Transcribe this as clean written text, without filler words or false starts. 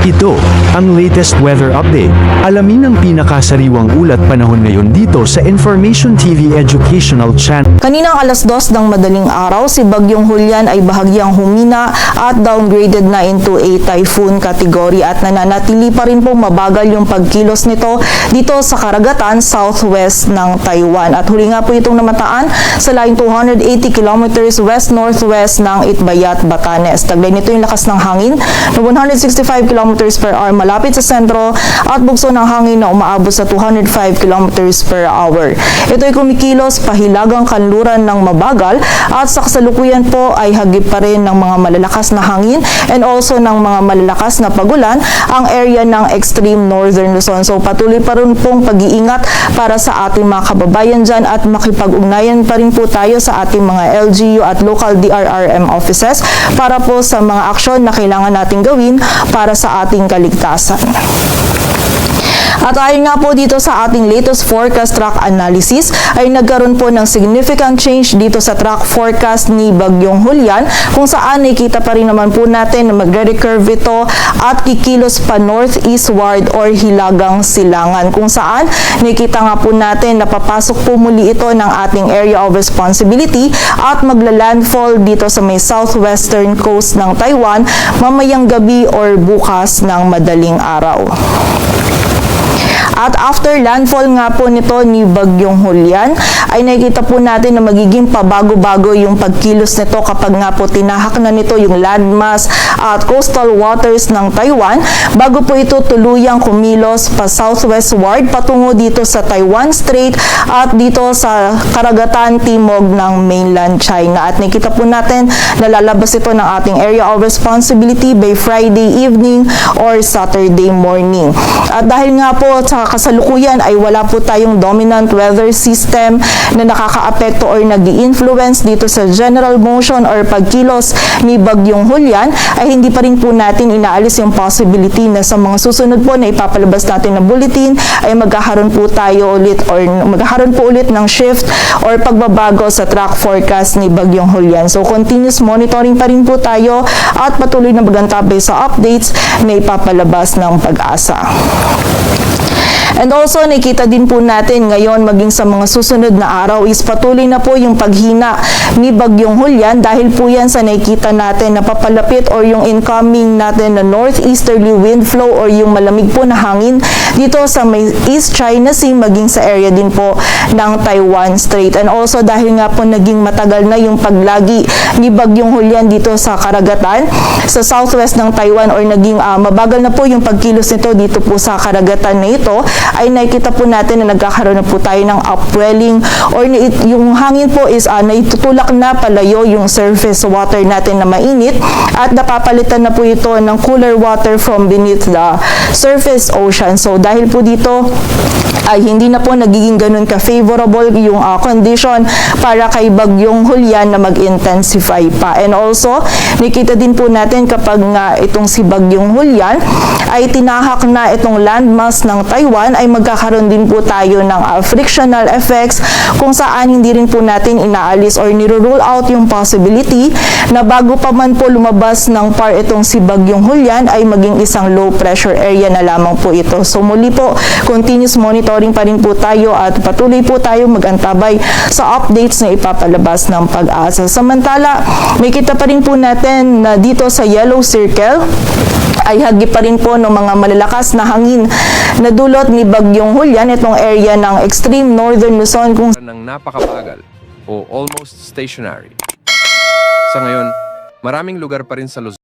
Ito, ang latest weather update. Alamin ang pinakasariwang ulat panahon ngayon dito sa Information TV Educational Channel. Kaninang alas 2 ng madaling araw, si Bagyong Julian ay bahagyang humina at downgraded na into a typhoon category at nananatili pa rin po mabagal yung pagkilos nito dito sa karagatan southwest ng Taiwan. At huli nga po itong namataan sa laing 280 kilometers west-northwest ng Itbayat, Batanes. Taglay nito yung lakas ng hangin na 165 kilometers per hour malapit sa sentro at bugso ng hangin na umaabot sa 205 kilometers per hour. Ito ay kumikilos pahilagang kanluran ng mabagal at sa kasalukuyan po ay hagip pa rin ng mga malalakas na hangin and also ng mga malalakas na pagulan ang area ng extreme northern Luzon. So patuloy pa rin pong pag-iingat para sa ating mga kababayan dyan at makipag-ugnayan pa rin po tayo sa ating mga LGU at local DRRM offices para po sa mga aksyon na kailangan nating gawin para sa ating kaligtasan. At ayon nga po dito sa ating latest forecast track analysis ay nagkaroon po ng significant change dito sa track forecast ni Bagyong Julian kung saan nakikita pa rin naman po natin na magre-recurve ito at kikilos pa northeastward or hilagang silangan kung saan nakikita nga po natin na papasok po muli ito ng ating area of responsibility at magla-landfall dito sa may southwestern coast ng Taiwan mamayang gabi or bukas ng madaling araw. At after landfall nga po nito ni Bagyong Julian, ay nakikita po natin na magiging pabago-bago yung pagkilos nito kapag nga po tinahak na nito yung landmass at coastal waters ng Taiwan bago po ito tuluyang kumilos pa southwestward patungo dito sa Taiwan Strait at dito sa karagatan timog ng mainland China. At nakikita po natin na lalabas ito ng ating area of responsibility by Friday evening or Saturday morning. At dahil nga po sa kasalukuyan ay wala po tayong dominant weather system na nakakaapekto or nag-i-influence dito sa general motion or pagkilos ni Bagyong Julian, ay hindi pa rin po natin inaalis yung possibility na sa mga susunod po na ipapalabas natin na bulletin ay magkakaroon po tayo ulit or magkakaroon po ulit ng shift or pagbabago sa track forecast ni Bagyong Julian. So continuous monitoring pa rin po tayo at patuloy na magantabay sa updates na ipapalabas ng Pag-asa. And also, nakita din po natin ngayon maging sa mga susunod na araw is patuloy na po yung paghina ni Bagyong Julian dahil po yan sa nakikita natin na papalapit or yung incoming natin na northeasterly wind flow or yung malamig po na hangin dito sa may East China Sea maging sa area din po ng Taiwan Strait. And also, dahil nga po naging matagal na yung paglagi ni Bagyong Julian dito sa karagatan sa southwest ng Taiwan or naging mabagal na po yung pagkilos nito dito po sa karagatan na ito, ay nakikita po natin na nagkakaroon na po tayo ng upwelling or yung hangin po is naitutulak na palayo yung surface water natin na mainit at napapalitan na po ito ng cooler water from beneath the surface ocean. So dahil po dito ay hindi na po nagiging ganun ka-favorable yung condition para kay Bagyong Julian na mag-intensify pa. And also, nakita din po natin kapag nga itong si Bagyong Julian ay tinahak na itong landmass ng Taiwan ay magkakaroon din po tayo ng frictional effects kung saan hindi rin po natin inaalis or niro-rule out yung possibility na bago pa man po lumabas ng par itong si Bagyong Julian ay maging isang low pressure area na lamang po ito. So muli po, continuous monitoring pa rin po tayo at patuloy po tayo mag-antabay sa updates na ipapalabas ng Pag-asa. Samantala, may kita pa rin po natin na dito sa yellow circle ay hagip pa rin po ng mga malalakas na hangin na dulot ni Bagyong Julian itong area ng extreme northern Luzon kung ng napakabagal o almost stationary. Sa ngayon, maraming lugar pa rin sa Luzon